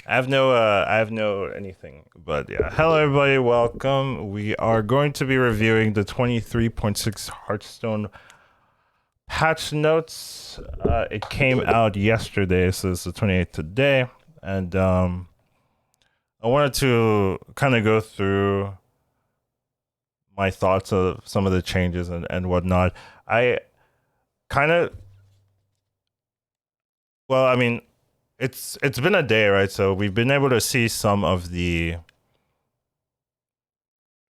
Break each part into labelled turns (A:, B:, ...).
A: I have no anything, but yeah. Hello, everybody. Welcome. We are going to be reviewing the 23.6 Hearthstone patch notes. It came out yesterday, so it's the 28th today, and I wanted to kind of go through my thoughts of some of the changes and whatnot. I kind of, well, I mean, it's been a day, right? So we've been able to see some of the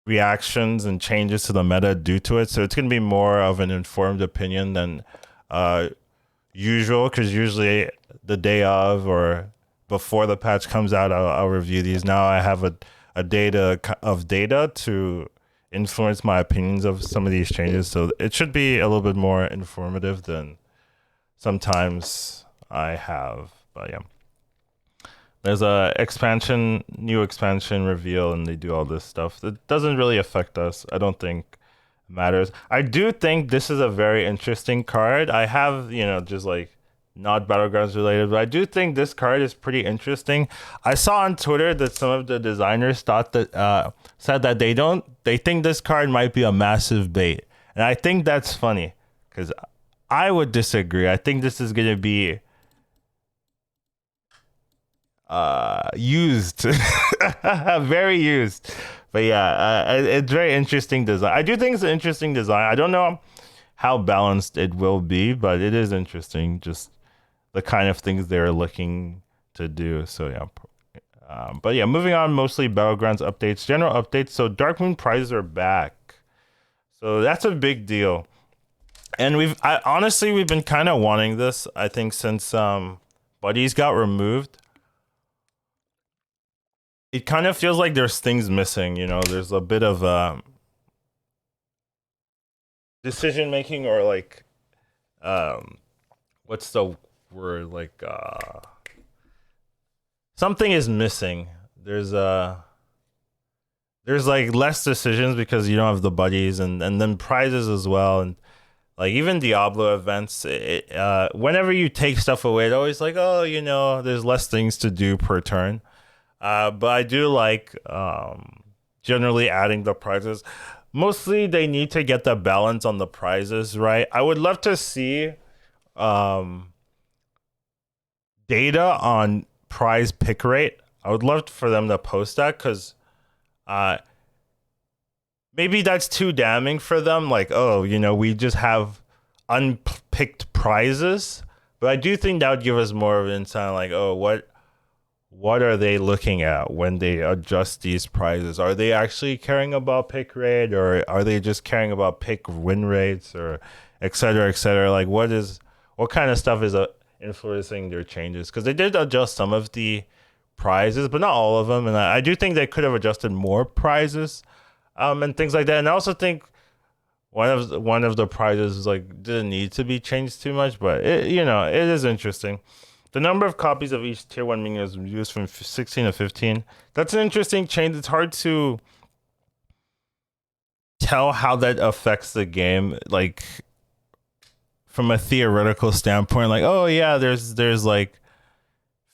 A: reactions and changes to the meta due to it. So it's going to be more of an informed opinion than uh, usual, because usually the day of or before the patch comes out, I'll review these. Now I have a data to influence my opinions of some of these changes. So it should be a little bit more informative than sometimes I have. But yeah. There's a new expansion reveal, and they do all this stuff. It doesn't really affect us. I don't think it matters. I do think this is a very interesting card. I have, just like not Battlegrounds related, but I do think this card is pretty interesting. I saw on Twitter that some of the designers thought that said that they think this card might be a massive bait, and I think that's funny because I would disagree. I think this is gonna be used very used, but yeah, it's very interesting design. I do think it's an interesting design. I don't know how balanced it will be, but it is interesting, just the kind of things they're looking to do. So yeah, but yeah, moving on, mostly Battlegrounds updates, general updates. So Dark Moon prizes are back, so that's a big deal, and honestly we've been kind of wanting this, I think, since buddies got removed. It kind of feels like there's things missing, there's a bit of decision making, or like what's the word, like something is missing. There's like less decisions because you don't have the buddies, and then prizes as well, and like even Diablo events, whenever you take stuff away, it's always like, oh, there's less things to do per turn. But I do like generally adding the prizes. Mostly they need to get the balance on the prizes right. I would love to see data on prize pick rate. I would love for them to post that, because maybe that's too damning for them. Like, oh, we just have unpicked prizes. But I do think that would give us more of an insight, like, oh, what are they looking at when they adjust these prizes? Are they actually caring about pick rate, or are they just caring about pick win rates, or et cetera, et cetera? Like, what kind of stuff is influencing their changes? Because they did adjust some of the prizes, but not all of them. And I do think they could have adjusted more prizes, and things like that. And I also think one of the prizes didn't need to be changed too much, but it is interesting. The number of copies of each tier 1 minion is reduced from 16 to 15. That's an interesting change. It's hard to tell how that affects the game, like from a theoretical standpoint. Like, oh yeah, there's like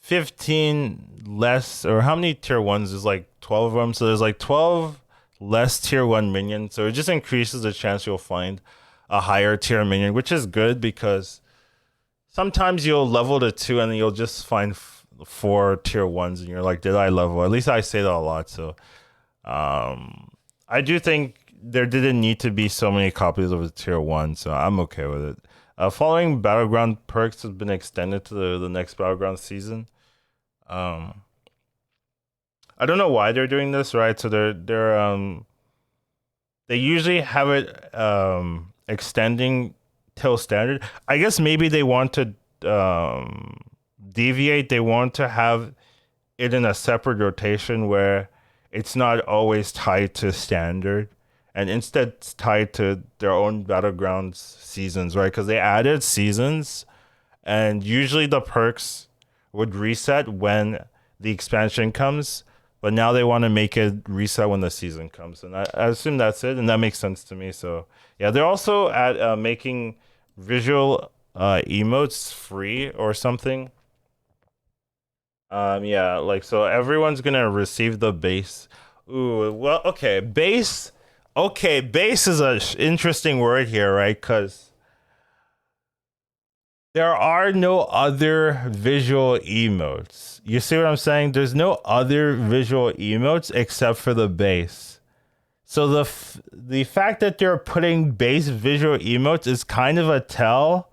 A: 15 less, or how many tier 1s? There's like 12 of them. So there's like 12 less tier 1 minions. So it just increases the chance you'll find a higher tier minion, which is good, because sometimes you'll level to 2 and then you'll just find 4 tier 1s, and you're like, did I level? At least I say that a lot. So I do think there didn't need to be so many copies of a tier 1, so I'm okay with it. Following Battleground Perks has been extended to the next Battleground season. I don't know why they're doing this, right? So they usually have it extending till standard. I guess maybe they want to deviate. They want to have it in a separate rotation where it's not always tied to standard, and instead it's tied to their own Battlegrounds seasons, right? Because they added seasons, and usually the perks would reset when the expansion comes, but now they want to make it reset when the season comes, and I assume that's it, and that makes sense to me. So yeah, they're also at making visual emotes free or something. Yeah, like so everyone's gonna receive the base. Ooh, well, okay, base. Okay, base is a interesting word here, right? Because there are no other visual emotes. You see what I'm saying? There's no other visual emotes except for the base. So the fact that they're putting base visual emotes is kind of a tell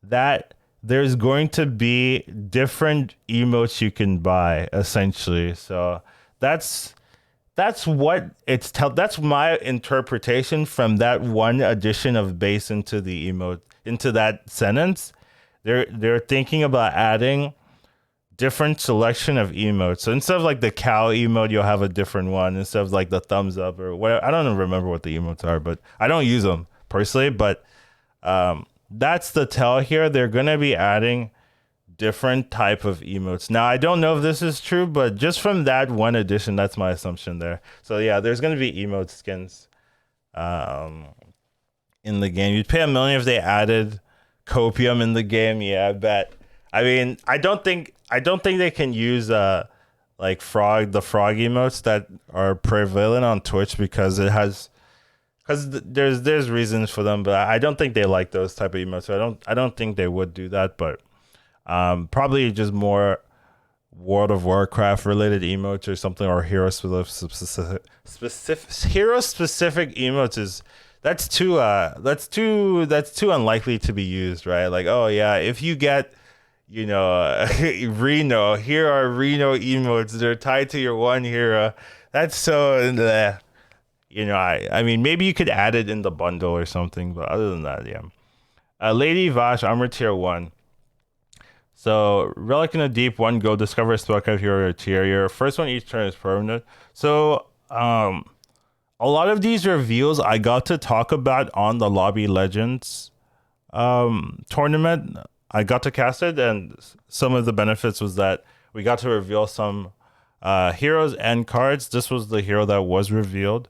A: that there's going to be different emotes you can buy essentially. So that's what that's my interpretation from that one addition of base into the emote into that sentence. They're thinking about adding different selection of emotes. So instead of like the cow emote, you'll have a different one instead of like the thumbs up or whatever. I don't even remember what the emotes are, but I don't use them personally. But that's the tell here. They're gonna be adding different type of emotes. Now I don't know if this is true, but just from that one addition, that's my assumption there. So yeah, there's gonna be emote skins in the game. You'd pay $1 million if they added copium in the game. Yeah, I bet. I mean, I don't think they can use like the frog emotes that are prevalent on Twitch because there's reasons for them, but I don't think they like those type of emotes. So I don't think they would do that, but probably just more World of Warcraft related emotes or something, or hero specific emotes is that's too unlikely to be used, right? Like, oh yeah, if you get Reno, here are Reno emotes. They're tied to your one hero. That's so I mean maybe you could add it in the bundle or something, but other than that, yeah. Lady Vash, armor tier 1. So, Relic in the Deep, 1 go, discover a spellcraft hero or tier. Your first one each turn is permanent. So, a lot of these reveals I got to talk about on the Lobby Legends tournament. I got to cast it, and some of the benefits was that we got to reveal some heroes and cards. This was the hero that was revealed.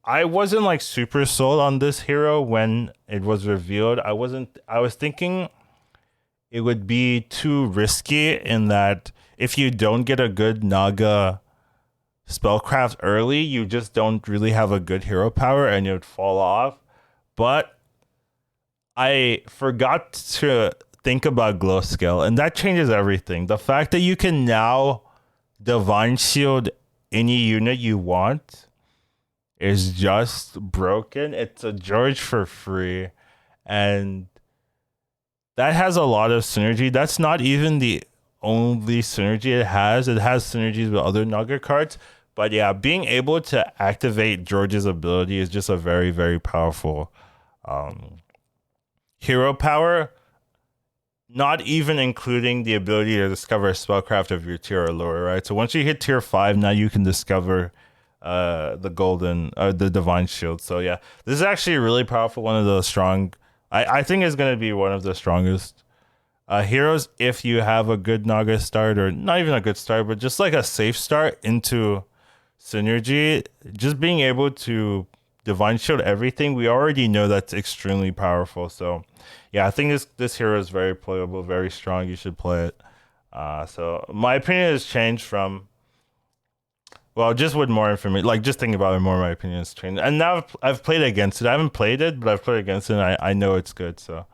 A: I wasn't like super sold on this hero when it was revealed. I was thinking it would be too risky in that if you don't get a good Naga spellcraft early, you just don't really have a good hero power and you'd fall off. But I forgot to think about glow scale, and that changes everything. The fact that you can now divine shield any unit you want is just broken. It's a George for free, and that has a lot of synergy. That's not even the only synergy it has. It has synergies with other Nugget cards. But yeah, being able to activate George's ability is just a very, very powerful hero power. Not even including the ability to discover a spellcraft of your tier or lower, right? So once you hit tier 5, now you can discover the divine shield. So yeah, this is actually really powerful. One of the strong, I think is going to be one of the strongest heroes if you have a good Naga start, or not even a good start, but just like a safe start into synergy. Just being able to divine shield everything, we already know that's extremely powerful. So yeah, I think this hero is very playable, very strong. You should play it. So my opinion has changed from, well, just with more information, like just thinking about it more, my opinion has changed. And now I've played against it. I haven't played it, but I've played against it, and I know it's good. So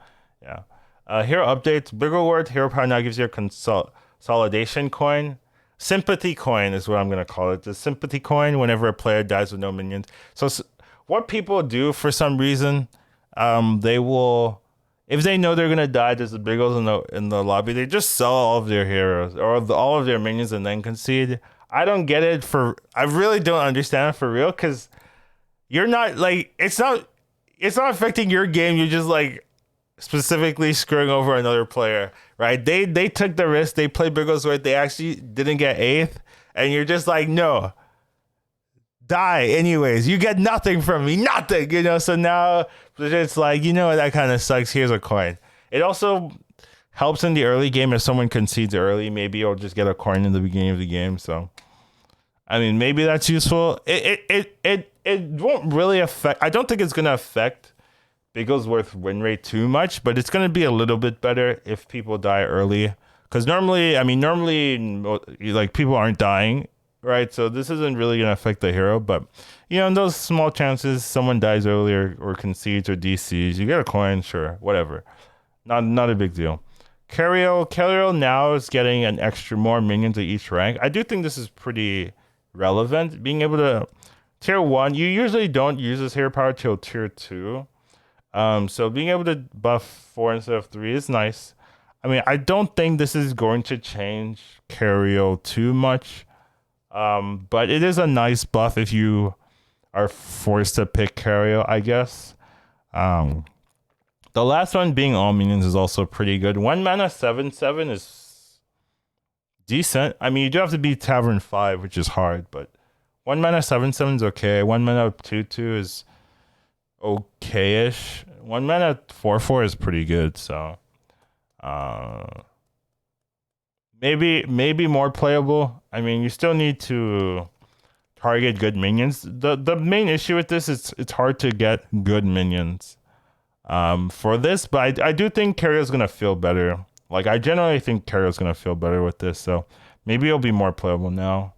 A: yeah. Hero updates. Big reward. Hero power now gives you a consolidation coin. Sympathy coin is what I'm going to call it. The sympathy coin whenever a player dies with no minions. So what people do for some reason, they will, if they know they're going to die, there's the big holes in the lobby, they just sell all of their heroes or all of their minions and then concede. I don't get it I really don't understand it for real, because you're not like, it's not affecting your game. You're just like specifically screwing over another player, right? They took the risk. They played Biggles where they actually didn't get 8th, and you're just like, no, die anyways. You get nothing from me, nothing, So now it's like, that kind of sucks. Here's a coin. It also helps in the early game if someone concedes early. Maybe you'll just get a coin in the beginning of the game. So, I mean, maybe that's useful. It won't really affect. I don't think it's gonna affect Bigglesworth win rate too much, but it's going to be a little bit better if people die early Because normally, I mean, normally, like, people aren't dying, right? So this isn't really going to affect the hero. But, in those small chances, someone dies earlier or concedes or DCs, you get a coin, sure, whatever. Not a big deal. Garel now is getting an extra more minions at each rank. I do think this is pretty relevant. Being able to tier 1, you usually don't use this hero power till tier 2. So being able to buff 4 instead of 3 is nice. I mean, I don't think this is going to change Garel too much. But it is a nice buff if you are forced to pick Garel, I guess. The last one being all minions is also pretty good. 1 mana 7/7 is decent. I mean, you do have to beat Tavern 5, which is hard, but 1 mana 7/7 is okay. 1 mana 2/2 is okay-ish. 1 mana 4/4 is pretty good, so maybe more playable. I mean, you still need to target good minions. The main issue with this is it's hard to get good minions for this, but I do think Garel's gonna feel better. Like, I generally think Garel's gonna feel better with this, so maybe it'll be more playable now.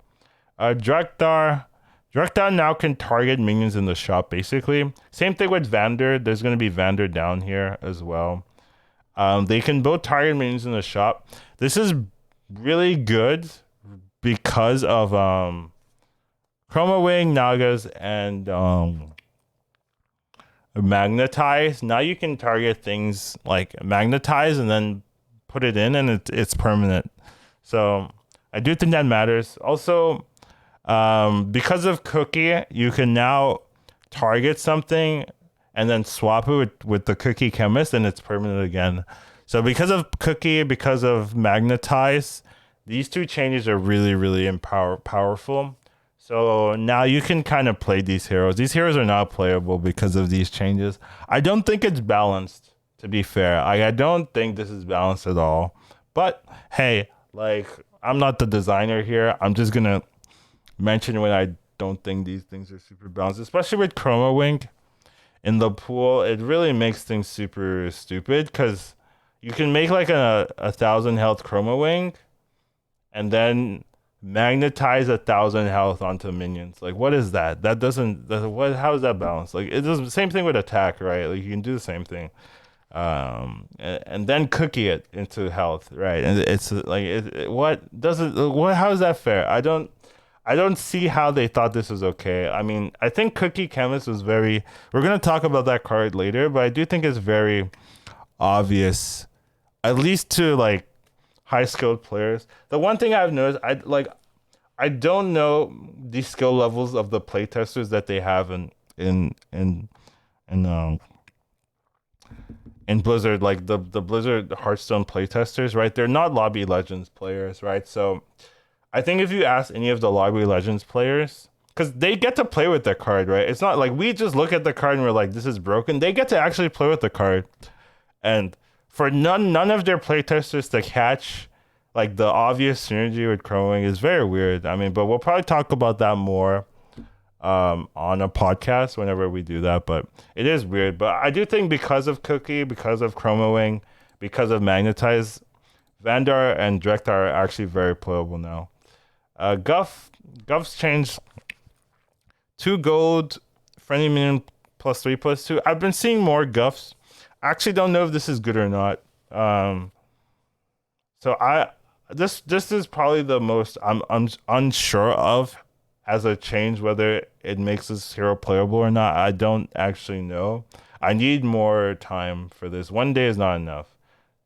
A: Drekthar now can target minions in the shop, basically. Same thing with Vander. There's gonna be Vander down here as well. They can both target minions in the shop. This is really good because of Chroma Wing, Nagas, and Magnetize. Now you can target things like Magnetize and then put it in, and it's permanent. So I do think that matters. Also, because of Cookie, you can now target something and then swap it with the Cookie Chemist, and it's permanent again. So because of Cookie, because of Magnetize, these two changes are really, really powerful. So now you can kind of play these heroes. These heroes are not playable because of these changes. I don't think it's balanced, to be fair. I don't think this is balanced at all. But hey, like, I'm not the designer here. I'm just gonna mention when I don't think these things are super balanced, especially with Chroma Wing in the pool. It really makes things super stupid because you can make like a 1,000 health Chroma Wing and then magnetize 1,000 health onto minions. Like, what is that? How is that balanced? Like, it does the same thing with attack, right? Like, you can do the same thing. And then cookie it into health, right? And it's like, how is that fair? I don't see how they thought this was okay. I mean, I think Cookie Chemist was we're going to talk about that card later, but I do think it's very obvious, at least to like high skilled players. The one thing I've noticed, I don't know the skill levels of the playtesters that they have in Blizzard, like the Blizzard Hearthstone playtesters, right? They're not Lobby Legends players, right? So I think if you ask any of the Lobby Legends players, because they get to play with their card, right? It's not like we just look at the card and we're like, this is broken. They get to actually play with the card. And for none of their playtesters to catch like the obvious synergy with Chroma Wing is very weird. I mean, but we'll probably talk about that more on a podcast whenever we do that. But it is weird. But I do think because of Cookie, because of Chroma Wing, because of Magnetize, Vander and Drekthar are actually very playable now. Guff's changed 2 gold, friendly minion +3/+2. I've been seeing more Guffs. I actually don't know if this is good or not. So this is probably the most I'm unsure of as a change, whether it makes this hero playable or not. I don't actually know. I need more time for this. 1 day is not enough.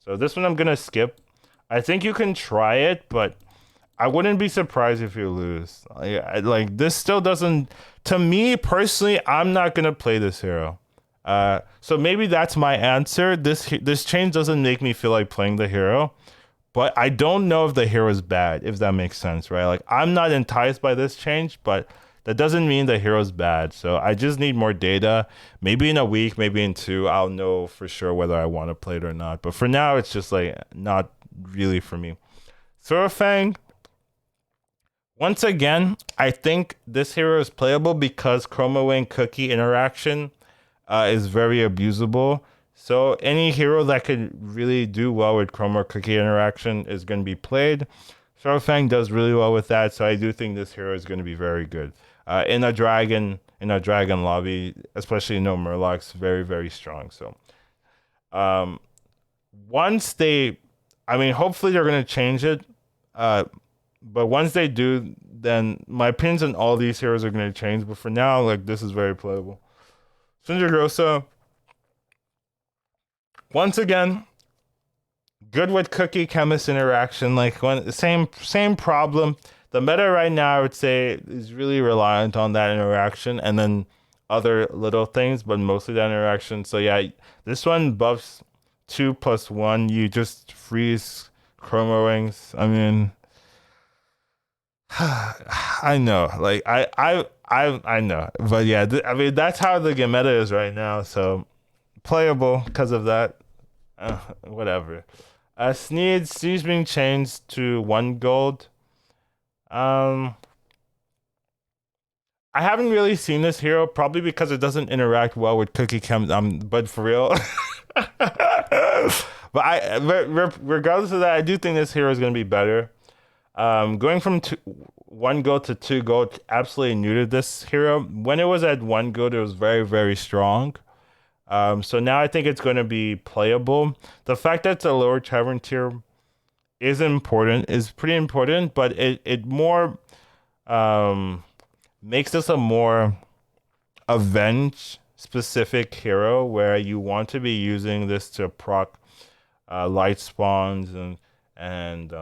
A: So this one I'm gonna skip. I think you can try it, but I wouldn't be surprised if you lose. Like this still doesn't. To me personally, I'm not gonna play this hero. So maybe that's my answer. This change doesn't make me feel like playing the hero, but I don't know if the hero is bad, if that makes sense, right? Like, I'm not enticed by this change, but that doesn't mean the hero's bad. So I just need more data. Maybe in a week, maybe in 2, I'll know for sure whether I want to play it or not. But for now, it's just like not really for me. Sorafeng. Once again, I think this hero is playable because Chroma Wing Cookie interaction is very abusable. So any hero that could really do well with Chroma Cookie interaction is going to be played. Sorafeng does really well with that, so I do think this hero is going to be very good. In a dragon lobby, especially no Murlocs, very, very strong. So um once they, I mean, hopefully they're going to change it. But once they do, then my opinions on all these heroes are going to change. But for now, like, this is very playable. Cindergrosa, once again, good with cookie chemist interaction. Like, when same problem. The meta right now, I would say, is really reliant on that interaction, and then other little things, but mostly that interaction. So yeah, this one buffs 2+1. You just freeze chroma wings. I mean, I know, like I know, but yeah, I mean, that's how the game meta is right now. So playable because of that. Whatever. Sneed's being changed to 1 gold. I haven't really seen this hero, probably because it doesn't interact well with cookie chem. But for real. But regardless of that, I do think this hero is going to be better. Going from 1 gold to 2 gold, absolutely new to this hero. When it was at 1 gold, it was very, very strong. So now I think it's going to be playable. The fact that it's a lower tavern tier is pretty important, but it more makes this a more avenge specific hero where you want to be using this to proc light spawns and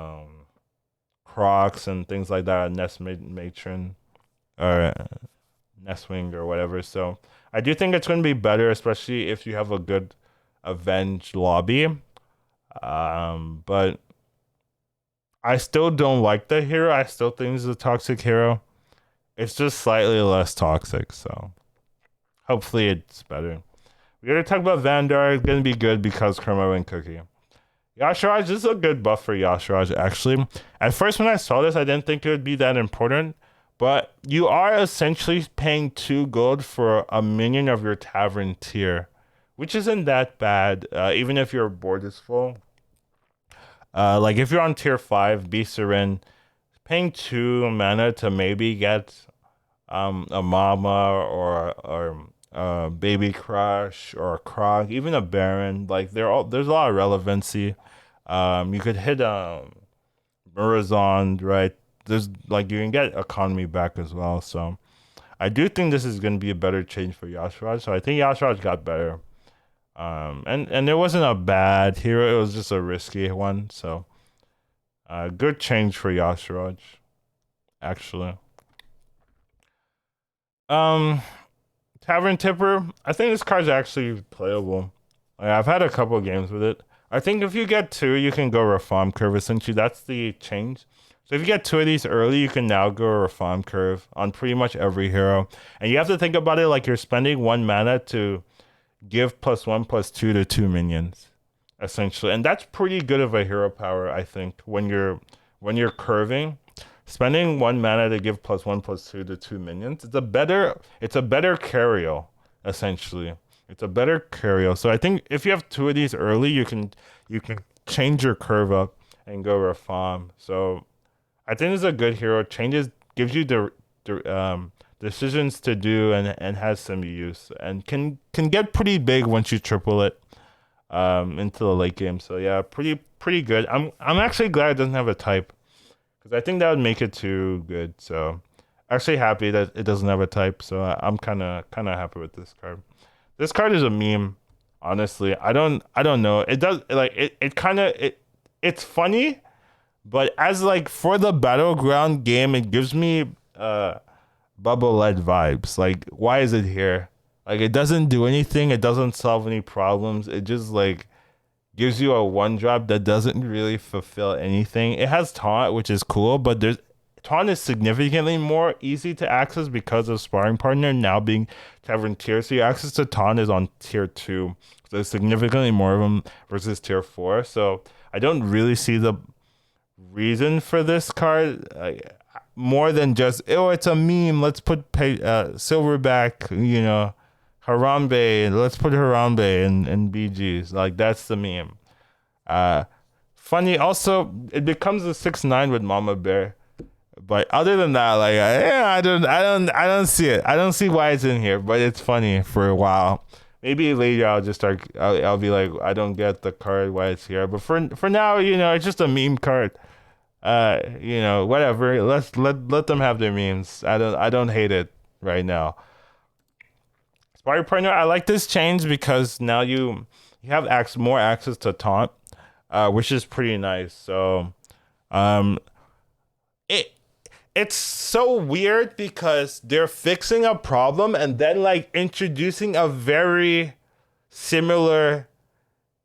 A: crocs and things like that, nest matron or nestwing or whatever. So I do think it's going to be better, especially if you have a good avenge lobby. But I still don't like the hero. I still think it's a toxic hero. It's just slightly less toxic, so hopefully it's better. We gotta talk about Vandar. It's gonna be good because Chroma and Cookie. Yasharaj, this is a good buff for Yasharaj, actually. At first, when I saw this, I didn't think it would be that important, but you are essentially paying 2 gold for a minion of your tavern tier, which isn't that bad, even if your board is full. Like, if you're on tier 5, Beasterin, paying 2 mana to maybe get a Mama or a Baby Crush or a Croc, even a Baron, like, there's a lot of relevancy. You could hit Murazond, right? There's, like, you can get economy back as well. So I do think this is going to be a better change for Yasharaj. So I think Yasharaj got better. And it wasn't a bad hero. It was just a risky one. So good change for Yasharaj, actually. Tavern Tipper, I think this card's actually playable. Like, I've had a couple of games with it. I think if you get 2, you can go Reform Curve. Essentially, that's the change. So if you get 2 of these early, you can now go Reform Curve on pretty much every hero. And you have to think about it like you're spending 1 mana to give +1/+2 to 2 minions, essentially. And that's pretty good of a hero power, I think, when you're curving. Spending 1 mana to give +1/+2 to 2 minions, it's a better carrier, essentially. It's a better carrier. So I think if you have 2 of these early, you can change your curve up and go Reform. So I think it's a good hero. Gives you the decisions to do and has some use and can get pretty big once you triple it into the late game. So yeah, pretty good. I'm actually glad it doesn't have a type, because I think that would make it too good. So actually happy that it doesn't have a type. So I'm kind of happy with this card. This card is a meme, honestly. I don't know. It does, like, it's funny, but as, like, for the Battleground game, it gives me bubble lead vibes. Like, why is it here? Like, it doesn't do anything. It doesn't solve any problems. It just, like, gives you a 1-drop that doesn't really fulfill anything. It has taunt, which is cool, but taunt is significantly more easy to access because of Sparring Partner now being Tavern tier. So your access to taunt is on tier 2. So there's significantly more of them versus tier 4. So I don't really see the reason for this card, more than just, oh, it's a meme, let's put Silverback, Harambe. Let's put Harambe in BGs. Like that's the meme. Funny. Also, it becomes a 6/9 with Mama Bear. But other than that, like I don't see it. I don't see why it's in here. But it's funny for a while. Maybe later I'll just start. I'll be like, I don't get the card why it's here. But for now, it's just a meme card. Whatever. Let them have their memes. I don't hate it right now. Sparring Partner, I like this change because now you have more access to taunt, which is pretty nice. So, it's so weird because they're fixing a problem and then like introducing a very similar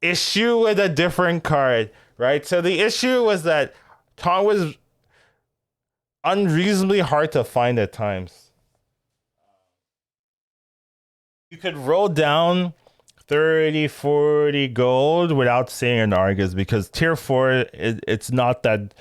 A: issue with a different card, right? So the issue was that taunt was unreasonably hard to find at times. You could roll down 30, 40 gold without seeing an Argus because tier 4, it's not that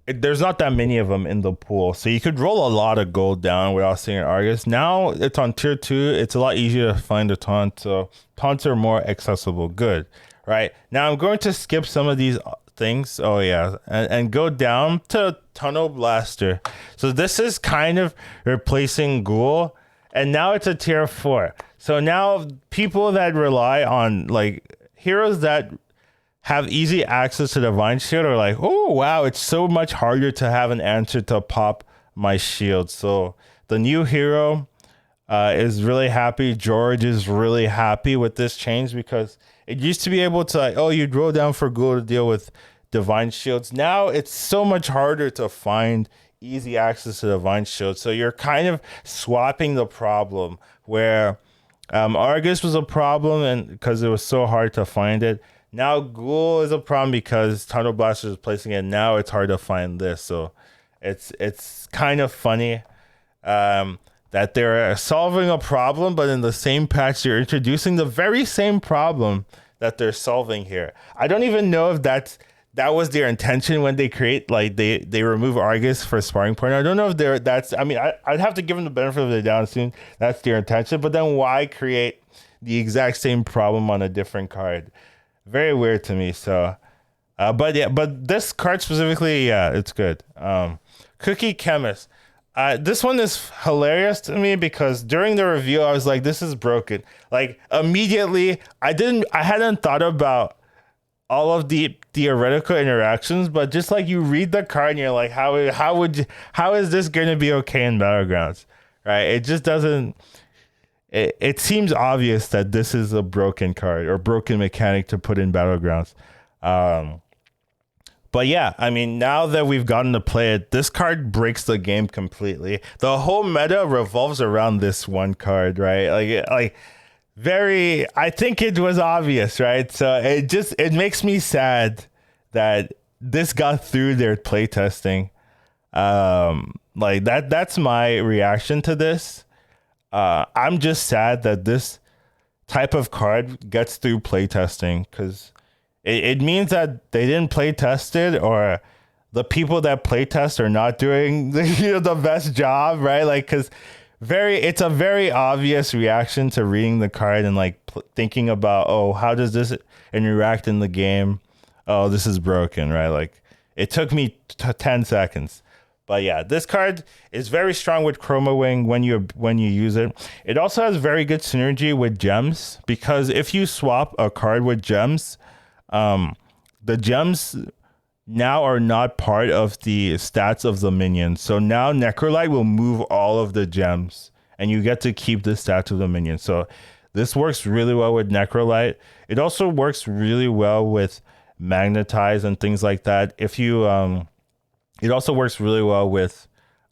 A: there's not that many of them in the pool. So you could roll a lot of gold down without seeing an Argus. Now it's on tier 2. It's a lot easier to find a taunt. So taunts are more accessible. Good. Right. Now I'm going to skip some of these things. Oh, yeah. And go down to Tunnel Blaster. So this is kind of replacing Ghoul. And now it's a tier 4. So now people that rely on like heroes that have easy access to Divine Shield are like, oh, wow, it's so much harder to have an answer to pop my shield. So the new hero is really happy. George is really happy with this change because it used to be able to, like, oh, you'd roll down for Ghoul to deal with Divine Shields. Now it's so much harder to find easy access to Divine Shield. So you're kind of swapping the problem where Argus was a problem and because it was so hard to find it. Now Ghoul is a problem because Tunnel Blaster is placing it. Now it's hard to find this. So it's kind of funny that they're solving a problem, but in the same patch, they're introducing the very same problem that they're solving here. I don't even know if that was their intention when they create, like they remove Argus for Sparring Partner. I don't know if I'd have to give them the benefit of the doubt and assume that's their intention, but then why create the exact same problem on a different card? Very weird to me. So, but this card specifically, yeah, it's good. Cookie Chemist. This one is hilarious to me because during the review, I was like, this is broken. Like immediately, I hadn't thought about all of the theoretical interactions, but just like you read the card and you're like, how is this going to be okay in Battlegrounds? Right? It just doesn't. It seems obvious that this is a broken card or broken mechanic to put in Battlegrounds. But yeah, I mean, now that we've gotten to play it, this card breaks the game completely. The whole meta revolves around this one card, right? I think it was obvious, right? So it makes me sad that this got through their playtesting. That's my reaction to this. I'm just sad that this type of card gets through playtesting because it means that they didn't playtest it or the people that playtest are not doing the best job, right? Like, because it's a very obvious reaction to reading the card and like thinking about, oh, how does this interact in the game? Oh, this is broken, right? Like it took me 10 seconds. But yeah, this card is very strong with Chroma Wing when you use it. It also has very good synergy with gems because if you swap a card with gems, the gems now are not part of the stats of the minion. So now Necrolite will move all of the gems and you get to keep the stats of the minion. So this works really well with Necrolite. It also works really well with Magnetize and things like that. If you it also works really well with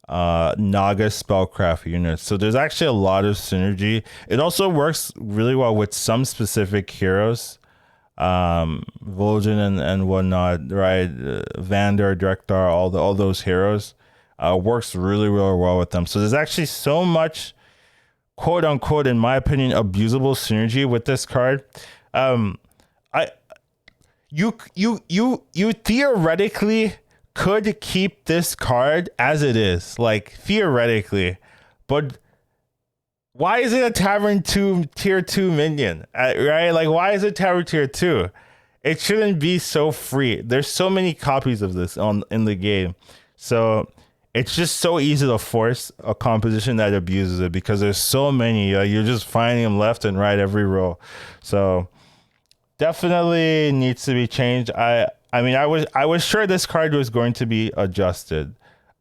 A: Naga Spellcraft units. So there's actually a lot of synergy. It also works really well with some specific heroes. Vol'jin and whatnot, right? Vander, Drekthar, all those heroes works really, really well with them. So there's actually so much, quote unquote, in my opinion, abusable synergy with this card. You theoretically could keep this card as it is, like theoretically, but Why is it a Tavern 2 tier 2 minion? Right? Like, why is it Tavern tier 2? It shouldn't be so free. There's so many copies of this on in the game. So it's just so easy to force a composition that abuses it because there's so many. You're just finding them left and right every row. So definitely needs to be changed. I mean I was sure this card was going to be adjusted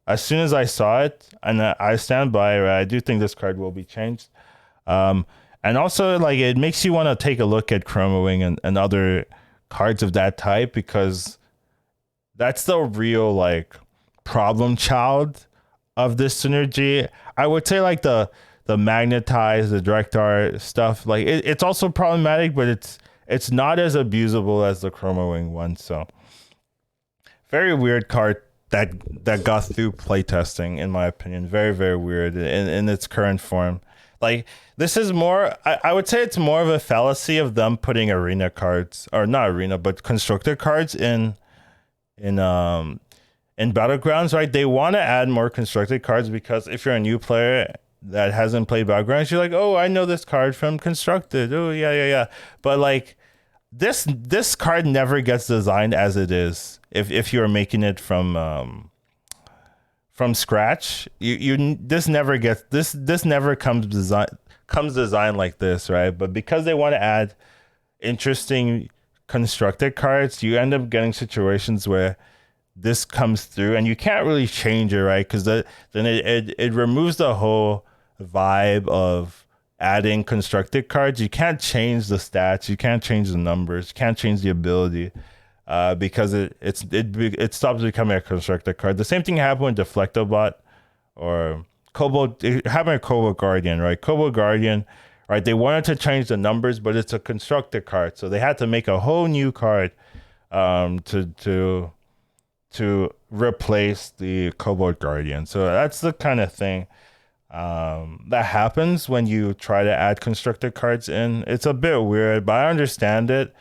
A: as soon as I saw it, and I stand by it. I do think this card will be changed. Um, and also, like, it makes you want to take a look at Chroma Wing and other cards of that type, because that's the real, like, problem child of this synergy. I would say, like, the magnetize, the direct art stuff, like, it's also problematic, but it's not as abusable as the Chroma Wing one. So very weird card that got through playtesting, in my opinion. Very, very weird in its current form. Like, this is more, I would say it's more of a fallacy of them putting arena cards, or not arena, but constructed cards in Battlegrounds, right? They want to add more constructed cards because if you're a new player that hasn't played Battlegrounds, you're like, oh, I know this card from constructed. Oh, yeah, yeah, yeah. But like, this card never gets designed as it is. If you're making it from scratch, you this never gets this never comes designed like this, right? But because they want to add interesting constructed cards, you end up getting situations where this comes through and you can't really change it, right? Because then it removes the whole vibe of adding constructed cards. You can't change the stats, you can't change the numbers, you can't change the ability, because it stops becoming a constructed card. The same thing happened with Deflectobot or Kobold. It happened with Kobold Guardian, right? Kobold Guardian, right? They wanted to change the numbers, but it's a constructed card, so they had to make a whole new card to replace the Kobold Guardian. So that's the kind of thing that happens when you try to add constructed cards in. It's a bit weird, but I understand it.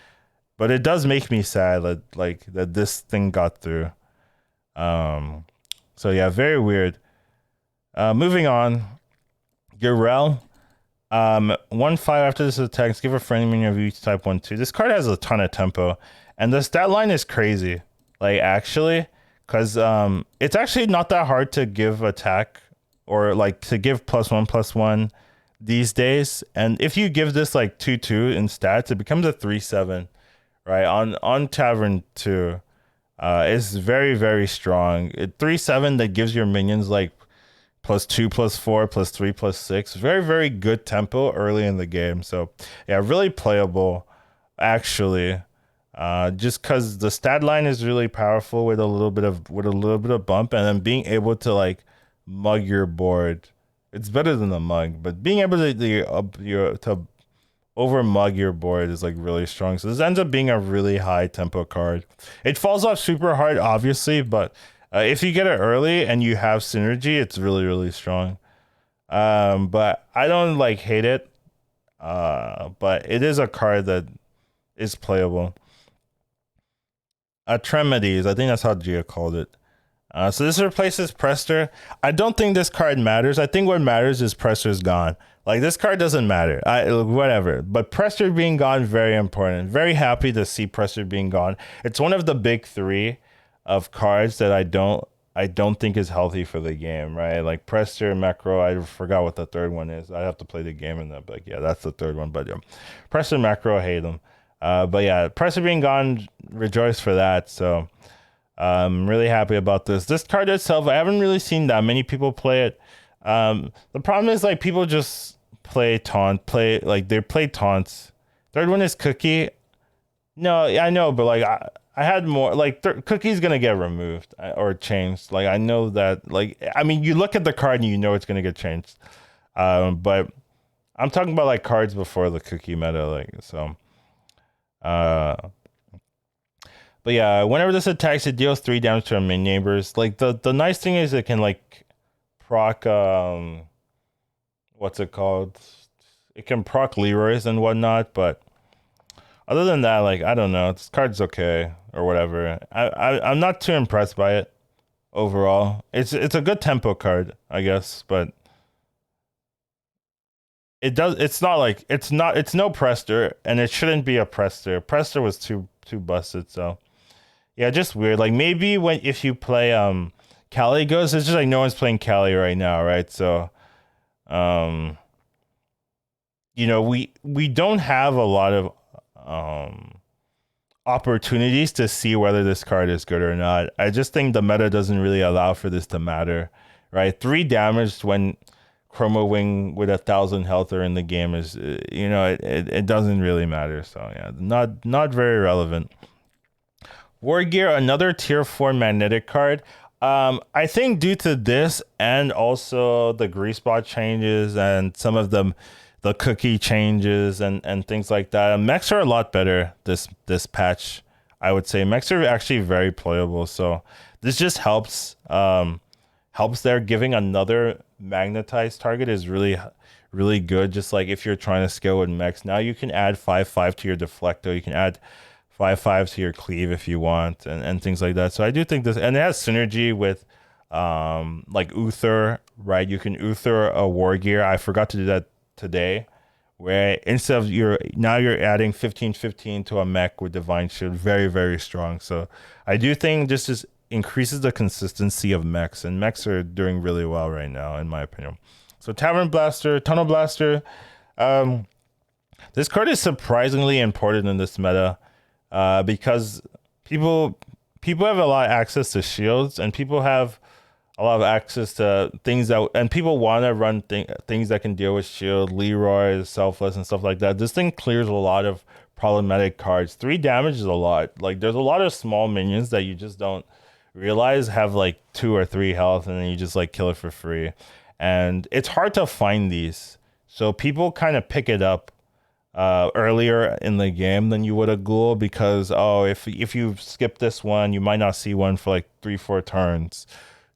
A: But it does make me sad that this thing got through. So yeah, very weird. Moving on, Garel. 1/5 after this attacks, give a friendly minion of each type 1/2. This card has a ton of tempo, and the stat line is crazy. Like, actually, because it's actually not that hard to give attack, or like to give +1/+1 these days. And if you give this like 2/2 in stats, it becomes a 3/7, right? On Tavern 2, it's very, very strong. 3/7 that gives your minions like +2, +4, +3, +6. Very, very good tempo early in the game. So yeah, really playable, actually. Just because the stat line is really powerful with a little bit of bump, and then being able to like mug your board. It's better than the mug, but being able to over mug your board is like really strong. So this ends up being a really high tempo card. It falls off super hard, obviously, but if you get it early and you have synergy, it's really, really strong. But I don't like hate it. But it is a card that is playable. Tremedies, I think that's how Gia called it. So this replaces Prester. I don't think this card matters. I think what matters is Prester's gone. Like, this card doesn't matter. Whatever. But Prester being gone, very important. Very happy to see Prester being gone. It's one of the big three of cards that I don't think is healthy for the game, right? Like Prester, Macro. I forgot what the third one is. I have to play the game and then, but yeah, that's the third one. But yeah, Prester, Macro, I hate them. But yeah, Prester being gone, rejoice for that. So I'm really happy about this. This card itself, I haven't really seen that many people play it. The problem is, like, people just play taunts. Third one is Cookie. No, I know, but like I had more, like, Cookie's gonna get removed or changed. Like, I know that, like, I mean, you look at the card and you know it's gonna get changed. But I'm talking about like cards before the Cookie meta, like, so. But yeah, whenever this attacks, it deals 3 damage to our main neighbors. Like, the nice thing is it can like proc what's it called? It can proc Leroy's and whatnot, but other than that, like, I don't know, this card's okay or whatever. I'm not too impressed by it overall. It's a good tempo card, I guess, but it does. It's not like it's no Prester, and it shouldn't be a Prester. Prester was too busted. So yeah, just weird. Like maybe when if you play Cali Ghost, it's just like no one's playing Cali right now, right? So um we don't have a lot of um opportunities to see whether this card is good or not. I just think the meta doesn't really allow for this to matter, right? 3 damage when Chroma Wing with 1,000 health are in the game is, it doesn't really matter. So yeah, not very relevant. War Gear, another tier 4 magnetic card. I think due to this and also the Greaseball changes and some of the cookie changes and things like that, mechs are a lot better this patch. I would say mechs are actually very playable. So this just helps there. Giving another magnetized target is really good. Just like if you're trying to scale with mechs, now you can add 5/5 to your deflecto. You can add 5/5 to your cleave if you want, and things like that. So I do think this, and it has synergy with like Uther, right? You can Uther a War Gear. I forgot to do that today, where instead of you're adding 15/15 to a mech with Divine Shield. Very, very strong. So I do think this is increases the consistency of mechs, and mechs are doing really well right now, in my opinion. So Tavern Blaster, Tunnel Blaster. This card is surprisingly important in this meta, because people have a lot of access to shields, and people have a lot of access to things and people want to run things that can deal with shield, Leroy, Selfless, and stuff like that. This thing clears a lot of problematic cards. 3 damage is a lot. Like there's a lot of small minions that you just don't realize have like 2 or 3 health, and then you just like kill it for free. And it's hard to find these. So people kind of pick it up earlier in the game than you would a ghoul, because if you skip this one, you might not see one for like 3-4 turns.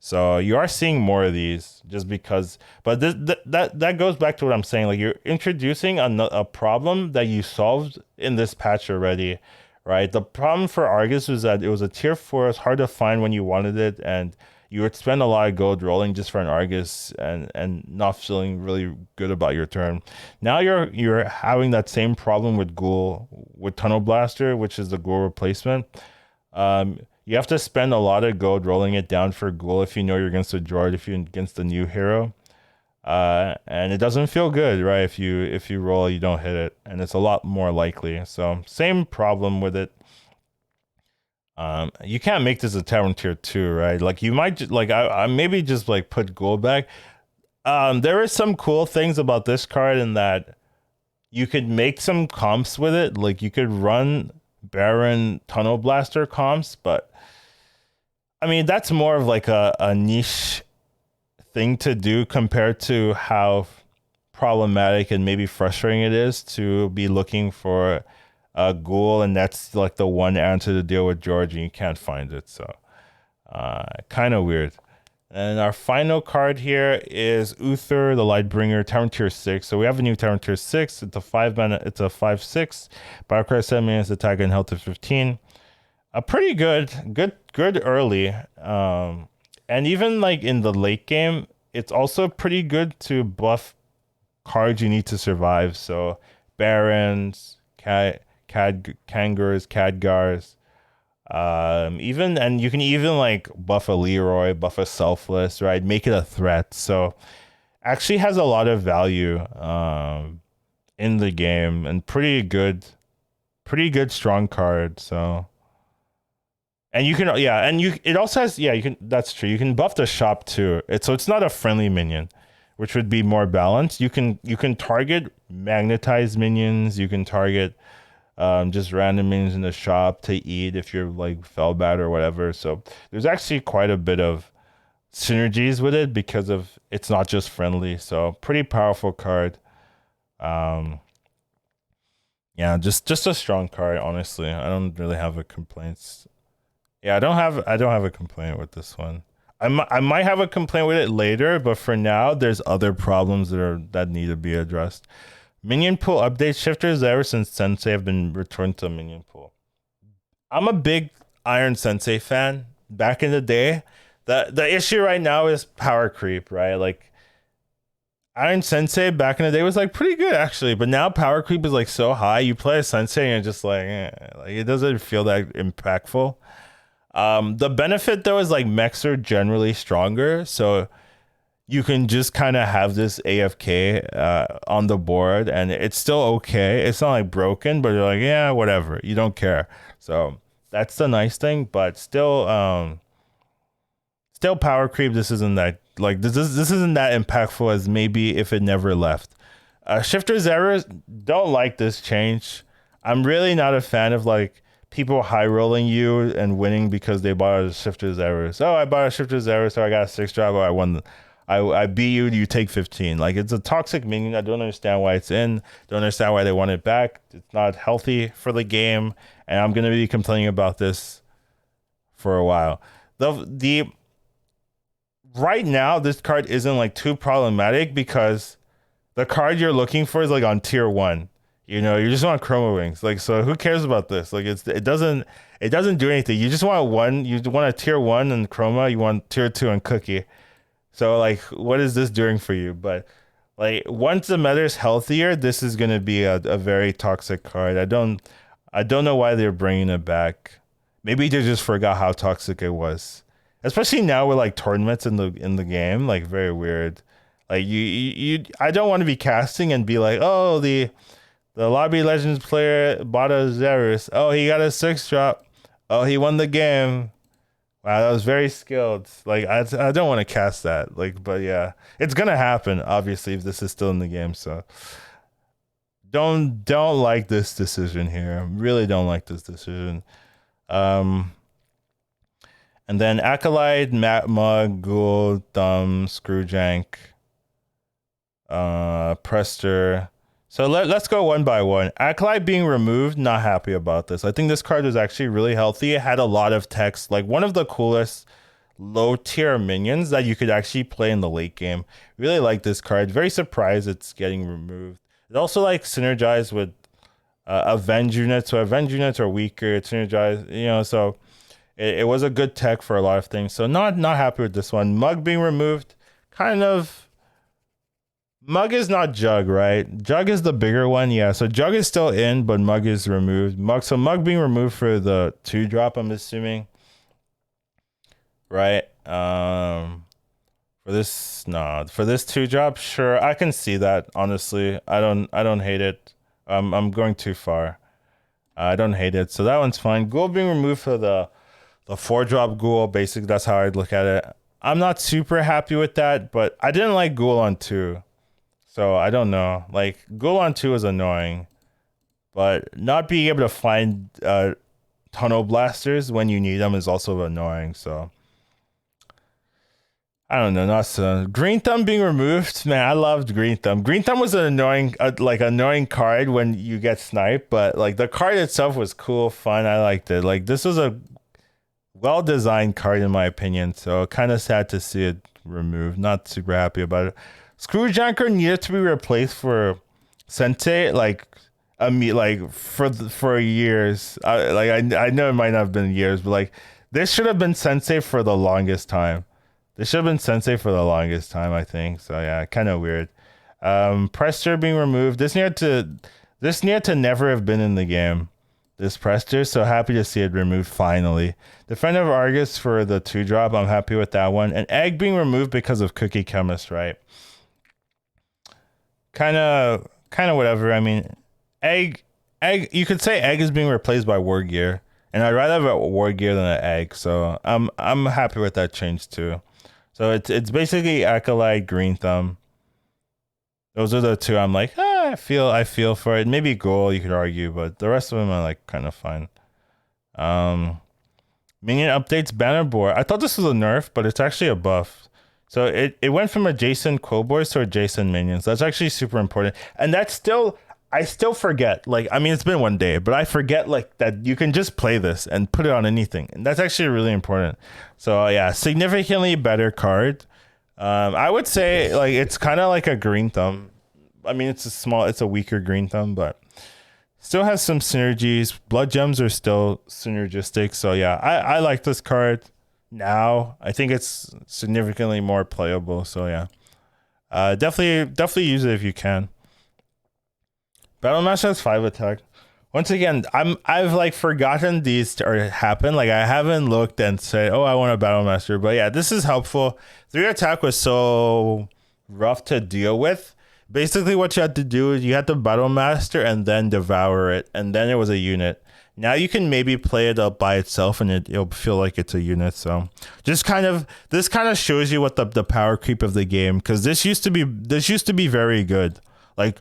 A: So you are seeing more of these just because, but that goes back to what I'm saying. Like you're introducing a problem that you solved in this patch already, right? The problem for Argus was that it was a tier 4. It's hard to find when you wanted it, and you would spend a lot of gold rolling just for an Argus and not feeling really good about your turn. Now you're having that same problem with Ghoul, with Tunnel Blaster, which is the Ghoul replacement. You have to spend a lot of gold rolling it down for Ghoul if you know you're against a droid, if you're against a new hero. And it doesn't feel good, right? If you roll, you don't hit it, and it's a lot more likely. So same problem with it. You can't make this a Tavern tier 2, right? Like you might I maybe just like put Ghoul back. There is some cool things about this card in that you could make some comps with it. Like you could run Baron Tunnel Blaster comps, but I mean that's more of like a niche thing to do compared to how problematic and maybe frustrating it is to be looking for a Ghoul, and that's like the one answer to deal with George, and you can't find it. So kind of weird. And our final card here is Uther the Lightbringer, Tavern tier 6. So we have a new Tavern tier 6. It's a 5-mana, it's a 5/6. Battlecry 7 minutes, attack and health to 15. Pretty good early. And even like in the late game, it's also pretty good to buff cards you need to survive. So Barons, Kangurs, Khadgars. And you can even like buff a Leroy, buff a Selfless, right? Make it a threat. So actually has a lot of value in the game, and pretty good strong card. So, and you can it also has you can, that's true. You can buff the shop too. It's not a friendly minion, which would be more balanced. You can target magnetized minions. You can target just random minions in the shop to eat if you're like Felbat or whatever. So there's actually quite a bit of synergies with it because of it's not just friendly. So pretty powerful card. Yeah, just a strong card, honestly. I don't really have a complaint. Yeah, I don't have a complaint with this one. I might have a complaint with it later, but for now there's other problems that need to be addressed. Minion pool update shifters ever since Sensei have been returned to Minion pool. I'm a big Iron Sensei fan. Back in the day, the issue right now is power creep, right? Like Iron Sensei back in the day was like pretty good actually, but now power creep is like so high. You play a Sensei and you're just like it doesn't feel that impactful. The benefit though is like mechs are generally stronger, so you can just kind of have this AFK on the board, and it's still okay. It's not like broken, but you're like, yeah, whatever. You don't care. So that's the nice thing, but still power creep. This isn't that like this isn't that impactful as maybe if it never left. Shifter's errors, don't like this change. I'm really not a fan of like people high rolling you and winning because they bought a Shifter's errors. Oh, I bought a Shifter's error, so I got a 6-drop. Oh, I won. I beat you. You take 15. Like it's a toxic minion. I don't understand why it's in. Don't understand why they want it back. It's not healthy for the game, and I'm gonna be complaining about this for a while. The right now this card isn't like too problematic because the card you're looking for is like on tier 1. You know, you just want chroma wings. Like, so who cares about this? Like it doesn't do anything. You just want one. You want a tier 1 and chroma. You want tier 2 and cookie. So like, what is this doing for you? But like, once the meta is healthier, this is gonna be a very toxic card. I don't know why they're bringing it back. Maybe they just forgot how toxic it was. Especially now with like tournaments in the game, like very weird. Like I don't want to be casting and be like, oh, the Lobby Legends player bought a Xerus. Oh, he got a 6-drop. Oh, he won the game. Wow, that was very skilled. Like I don't want to cast that. Like, but yeah, it's gonna happen obviously if this is still in the game. So don't like this decision here. Really don't like this decision. And then Acolyte, Mat Mug, Ghoul, Thumb, Screwjank, Prester. So let's go one by one. Acolyte being removed, not happy about this. I think this card was actually really healthy. It had a lot of text, like one of the coolest low tier minions that you could actually play in the late game. Really like this card. Very surprised it's getting removed. It also like synergized with Avenge units. So Avenge units are weaker. It synergized, you know, so it was a good tech for a lot of things. So not happy with this one. Mug being removed, kind of. Mug is not Jug, right? Jug is the bigger one, yeah. So Jug is still in, but Mug is removed. So Mug being removed for the 2-drop, I'm assuming. Right? For this 2-drop, sure, I can see that, honestly. I don't hate it. I'm going too far. I don't hate it. So that one's fine. Ghoul being removed for the 4-drop Ghoul, basically, that's how I'd look at it. I'm not super happy with that, but I didn't like Ghoul on 2. So I don't know. Like Ghoul on 2 is annoying, but not being able to find tunnel blasters when you need them is also annoying. So I don't know. Not so. Green Thumb being removed, man. I loved Green Thumb. Green Thumb was an annoying card when you get sniped, but like the card itself was cool, fun. I liked it. Like this was a well-designed card in my opinion. So kind of sad to see it removed. Not super happy about it. Screwjanker needed to be replaced for Sensei, like for years. I know it might not have been years, but like this should have been Sensei for the longest time. This should have been Sensei for the longest time, I think. So yeah, kind of weird. Prester being removed. This needed to never have been in the game. This Prester, so happy to see it removed finally. Defender of Argus for the 2-drop. I'm happy with that one. And Egg being removed because of Cookie Chemist, right? Kind of whatever. I mean, egg. You could say Egg is being replaced by War Gear, and I'd rather have a War Gear than an Egg. So I'm happy with that change too. So it's basically Acolyte, Green Thumb. Those are the two. I'm like, I feel for it. Maybe Ghoul, you could argue, but the rest of them are like kind of fine. Minion Updates banner board. I thought this was a nerf, but it's actually a buff. So it went from adjacent Quillboys to adjacent minions. That's actually super important. And that's still, I still forget. Like, I mean, it's been one day, but I forget like that you can just play this and put it on anything. And that's actually really important. So yeah, significantly better card. I would say like it's kind of like a Green Thumb. I mean, it's a weaker Green Thumb, but still has some synergies. Blood Gems are still synergistic. So yeah, I like this card. Now I think it's significantly more playable, so yeah. Definitely use it if you can. Battlemaster has 5 attack. Once again, I've like forgotten these or happen. Like I haven't looked and said, oh, I want a Battlemaster. But yeah, this is helpful. 3 attack was so rough to deal with. Basically, what you had to do is you had to Battlemaster and then devour it, and then it was a unit. Now you can maybe play it up by itself, and it'll feel like it's a unit. So this kind of shows you what the power creep of the game, because this used to be very good. Like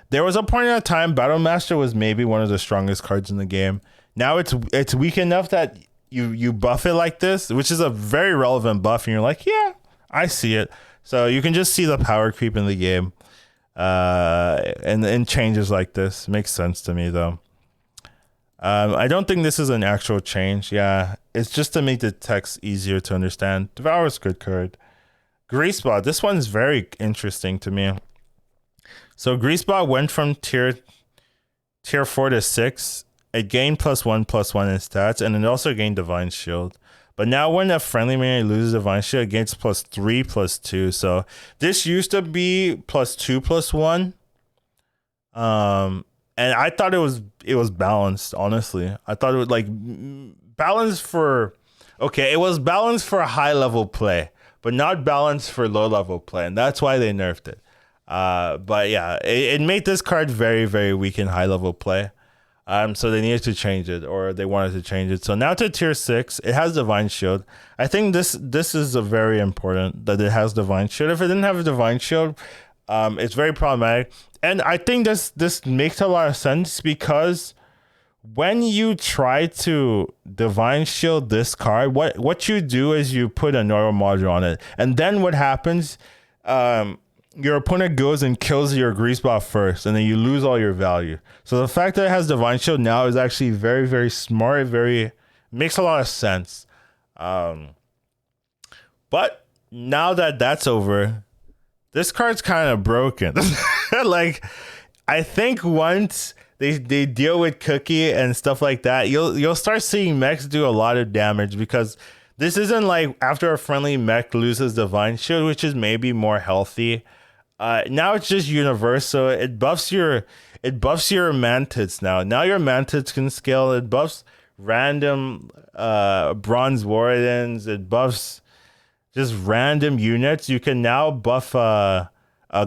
A: there was a point in time Battlemaster was maybe one of the strongest cards in the game. Now it's weak enough that you buff it like this, which is a very relevant buff, and you're like, yeah, I see it. So you can just see the power creep in the game. And changes like this makes sense to me though. I don't think this is an actual change. Yeah, it's just to make the text easier to understand. Devour's good card. Greaseball. This one's very interesting to me. So Greaseball went from tier 4 to 6. It gained +1/+1 in stats, and it also gained Divine Shield. But now when a friendly minion loses Divine Shield, it gains +3/+2. So this used to be +2/+1. And I thought it was balanced, honestly. I thought it was like balanced for it was balanced for high level play, but not balanced for low level play, and that's why they nerfed it. But yeah, it made this card very, very weak in high level play. So they needed to change it, or they wanted to change it. So now to tier 6, it has Divine Shield. I think this is a very important that it has Divine Shield. If it didn't have a Divine Shield, it's very problematic. And I think this makes a lot of sense, because when you try to Divine Shield this card, what you do is you put a normal module on it, and then what happens? Your opponent goes and kills your Greaseball first, and then you lose all your value. So the fact that it has Divine Shield now is actually very, very smart. Makes a lot of sense. But now that that's over, this card's kind of broken. Like, I think once they deal with Cookie and stuff like that, you'll start seeing mechs do a lot of damage, because this isn't like after a friendly mech loses Divine Shield, which is maybe more healthy. Now it's just universal. It buffs your mantids now. Now your mantids can scale. It buffs random bronze wardens. It buffs just random units. You can now buff a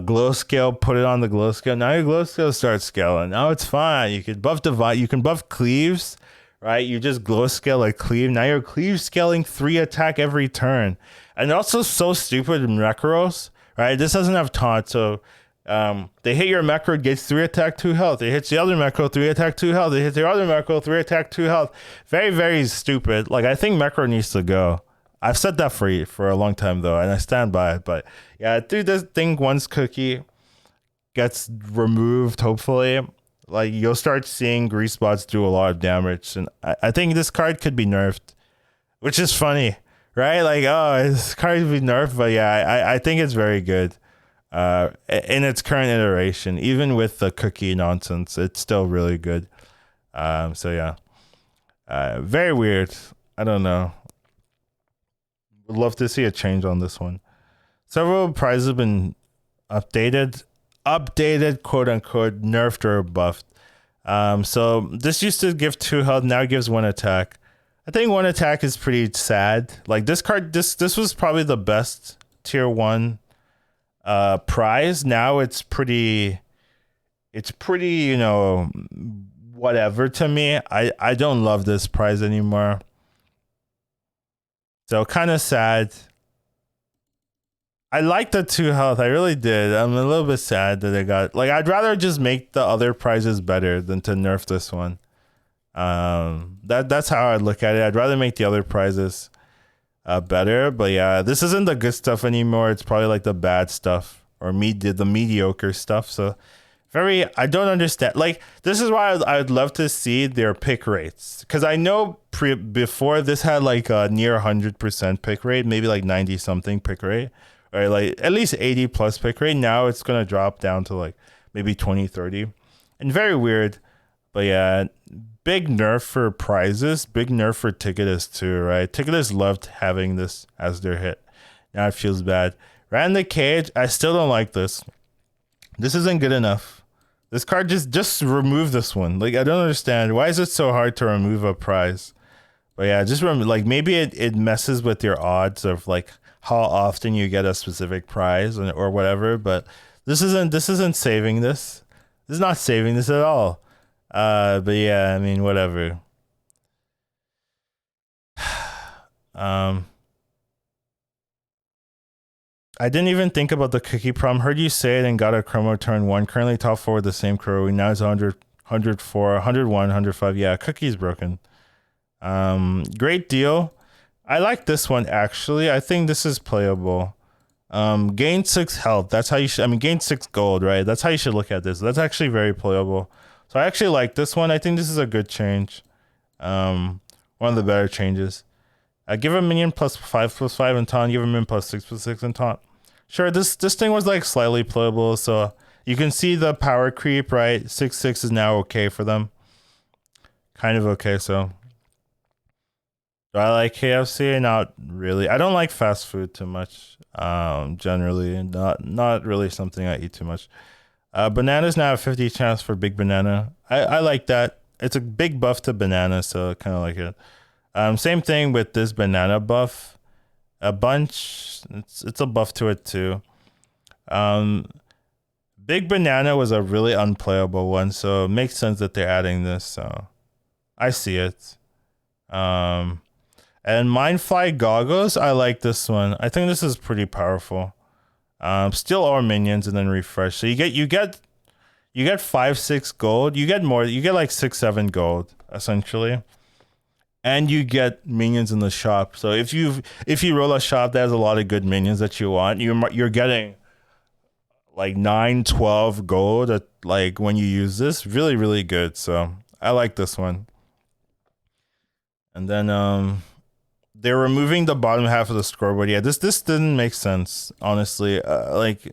A: glow scale, put it on the glow scale. Now your glow scale starts scaling. Now it's fine. You can buff divine. You can buff cleaves, right? You just glow scale like cleave. Now your cleave scaling 3 attack every turn. And also so stupid in Necros, right? This doesn't have taunt, so they hit your Macro, gets 3 attack, 2 health. It hits the other Macro, 3 attack, 2 health. It hits the other Macro, 3 attack, 2 health. Very, very stupid. Like, I think Macro needs to go. I've said that for a long time though, and I stand by it. But yeah, dude, this thing, once Cookie gets removed, hopefully, like, you'll start seeing Greasebots do a lot of damage, and I think this card could be nerfed, which is funny, right? Like, oh, this card could be nerfed, but yeah, I think it's very good. In its current iteration, even with the Cookie nonsense, it's still really good. So yeah, very weird. I don't know. Would love to see a change on this one. Several prizes have been updated, quote unquote, nerfed or buffed. So this used to give 2 health, now it gives 1 attack. I think 1 attack is pretty sad. Like, this card, this was probably the best tier 1 prize. Now it's pretty, you know, whatever to me. I don't love this prize anymore. So kind of sad. I like the 2 health. I really did. I'm a little bit sad that I got, like, I'd rather just make the other prizes better than to nerf this one. That's how I look at it. I'd rather make the other prizes better. But yeah, this isn't the good stuff anymore. It's probably like the bad stuff, or the mediocre stuff. So I don't understand. Like, this is why I'd love to see their pick rates, because I know before this had like a near 100% pick rate, maybe like 90 something pick rate, or like at least 80 plus pick rate. Now it's gonna drop down to like maybe 20, 30, and very weird. But yeah, big nerf for prizes, big nerf for Ticketus too, right? Ticketus loved having this as their hit. Now it feels bad. Ran the Cage. I still don't like this. This isn't good enough. This card just remove this one. Like, I don't understand. Why is it so hard to remove a prize? But yeah, just remember, like, maybe it messes with your odds of like how often you get a specific prize or whatever. But this isn't saving this. This is not saving this at all. But yeah, I mean, whatever. I didn't even think about the cookie problem. Heard you say it and got a chromo turn 1. Currently top 4 with the same crew. Now it's 100, 104, 101, 105. Yeah, cookie's broken. Great deal. I like this one, actually. I think this is playable. Gain 6 health. That's how you should... I mean, gain 6 gold, right? That's how you should look at this. That's actually very playable. So I actually like this one. I think this is a good change. One of the better changes. Give a minion +5/+5 in taunt. Give a minion +6/6 in taunt. Sure, this thing was like slightly playable, so you can see the power creep, right? 6/6 is now okay for them. Kind of okay, so. Do I like KFC? Not really. I don't like fast food too much. Generally, not really something I eat too much. Bananas now have 50 chance for big banana. I like that. It's a big buff to banana, so I kind of like it. Same thing with this banana buff. A bunch, it's a buff to it too. Big banana was a really unplayable one, so it makes sense that they're adding this. So I see it. And Mindfly goggles, I like this one. I think this is pretty powerful. Steal all minions and then refresh. So you get 5-6 gold. You get more. You get like 6-7 gold essentially. And you get minions in the shop. So if you roll a shop that has a lot of good minions that you want, you're getting like 9-12 gold at, like, when you use this. Really, really good. So I like this one. And then they're removing the bottom half of the scoreboard. Yeah, this didn't make sense, honestly. Like,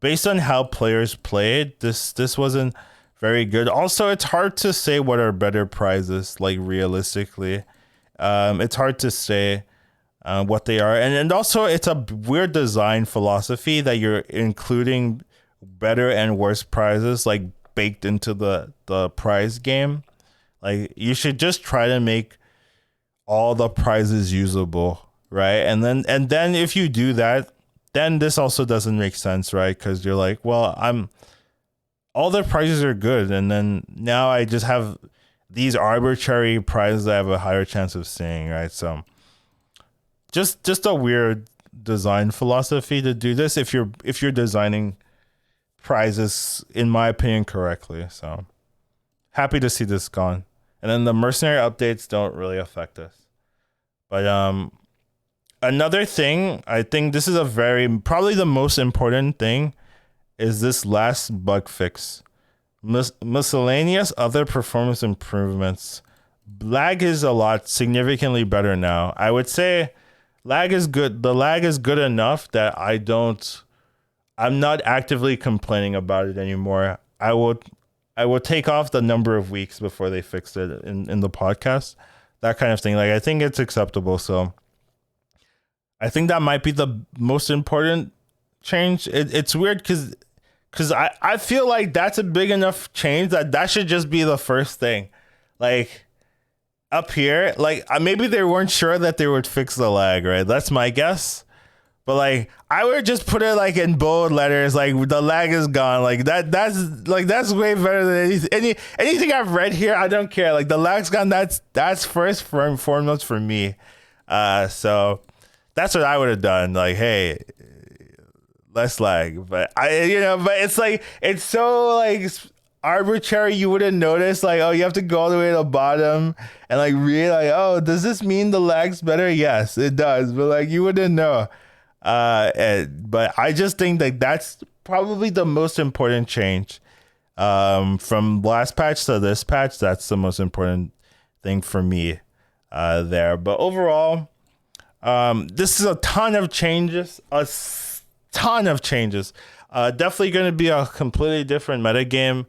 A: based on how players played, this wasn't very good. Also, it's hard to say what are better prizes, like, realistically. It's hard to say what they are. And also, it's a weird design philosophy that you're including better and worse prizes, like, baked into the prize game. Like, you should just try to make all the prizes usable, right? And then if you do that, then this also doesn't make sense, right? Because you're like, well, all the prizes are good, and then now I just have these arbitrary prizes that I have a higher chance of seeing, right? So just a weird design philosophy to do this if you're designing prizes, in my opinion, correctly. So happy to see this gone. And then the mercenary updates don't really affect us. But another thing, I think this is probably the most important thing, is this last bug fix. Miscellaneous other performance improvements. Lag is significantly better now. I would say lag is good. The lag is good enough that I'm not actively complaining about it anymore. I will take off the number of weeks before they fixed it in the podcast. That kind of thing. Like, I think it's acceptable. So I think that might be the most important change. It's weird because I feel like that's a big enough change that should just be the first thing. Like, up here, like, maybe they weren't sure that they would fix the lag, right? That's my guess. But, like, I would just put it, like, in bold letters, like, the lag is gone. Like, that's way better than anything I've read here. I don't care. Like, the lag's gone. That's first and foremost for me. So that's what I would have done. Like, hey, less lag. But but it's like, it's so, like, arbitrary. You wouldn't notice, like, oh, you have to go all the way to the bottom and, like, read, like, oh, does this mean the lag's better? Yes, it does. But, like, you wouldn't know. But I just think that that's probably the most important change. From last patch to this patch, that's the most important thing for me there. But overall, this is a ton of changes. Definitely going to be a completely different metagame.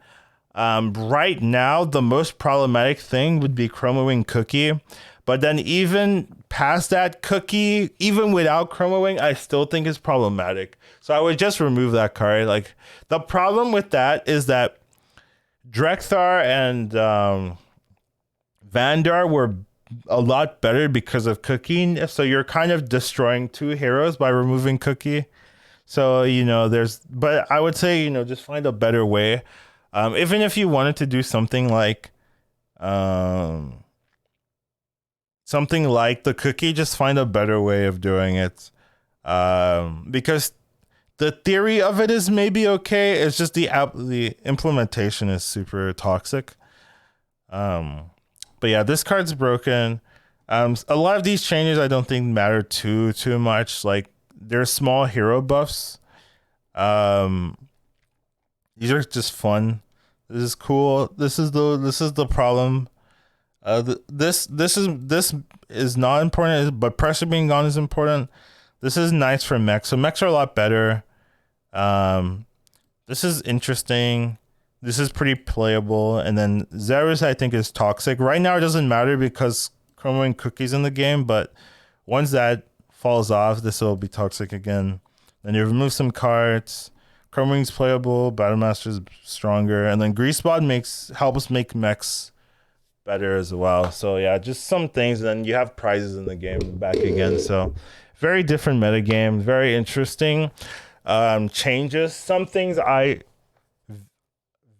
A: Right now, the most problematic thing would be Chromo Wing Cookie. But then even past that, Cookie, even without Chroma Wing, I still think is problematic. So I would just remove that card. Like, the problem with that is that Drekthar and Vandar were a lot better because of Cookie. So you're kind of destroying two heroes by removing Cookie. So, but I would say, just find a better way. Even if you wanted to do something like the Cookie, just find a better way of doing it. Because the theory of it is maybe okay. It's just the implementation is super toxic. But yeah, this card's broken. A lot of these changes I don't think matter too much. Like, they're small hero buffs. These are just fun. This is cool. This is the problem. This is not important, but pressure being gone is important. This is nice for mechs. So mechs are a lot better. This is interesting. This is pretty playable. And then Zerus, I think, is toxic. Right now, it doesn't matter because Chroma Wing Cookie's in the game, but once that falls off, this will be toxic again. Then you remove some cards. Chroma Wing's playable. Battlemaster's stronger. And then Greaseball helps make mechs better as well. So yeah, just some things. And then you have prizes in the game back again. So very different meta game. Very interesting changes. Some things I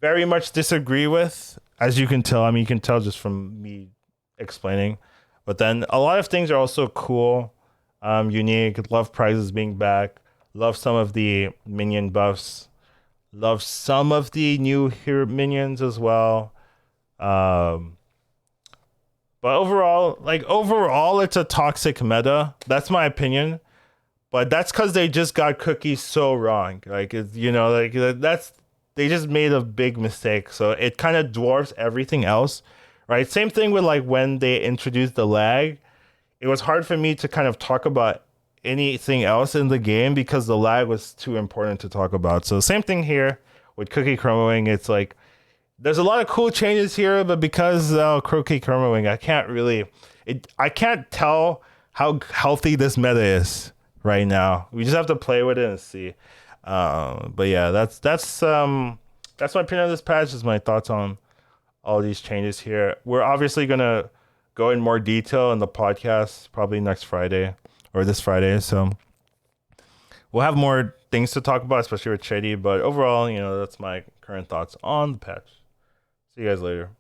A: very much disagree with, as you can tell. I mean, you can tell just from me explaining. But then a lot of things are also cool, unique. Love prizes being back. Love some of the minion buffs. Love some of the new hero minions as well. But overall, it's a toxic meta. That's my opinion. But that's because they just got Cookie so wrong. They just made a big mistake. So it kind of dwarfs everything else, right? Same thing with like when they introduced the lag. It was hard for me to kind of talk about anything else in the game because the lag was too important to talk about. So same thing here with Cookie Chroma Wing. It's like there's a lot of cool changes here, but because Cookie Chroma Wing, I can't tell how healthy this meta is right now. We just have to play with it and see. But yeah, that's my opinion on this patch. Is my thoughts on all these changes here. We're obviously gonna go in more detail in the podcast probably next Friday or this Friday. So we'll have more things to talk about, especially with Shady. But overall, that's my current thoughts on the patch. See you guys later.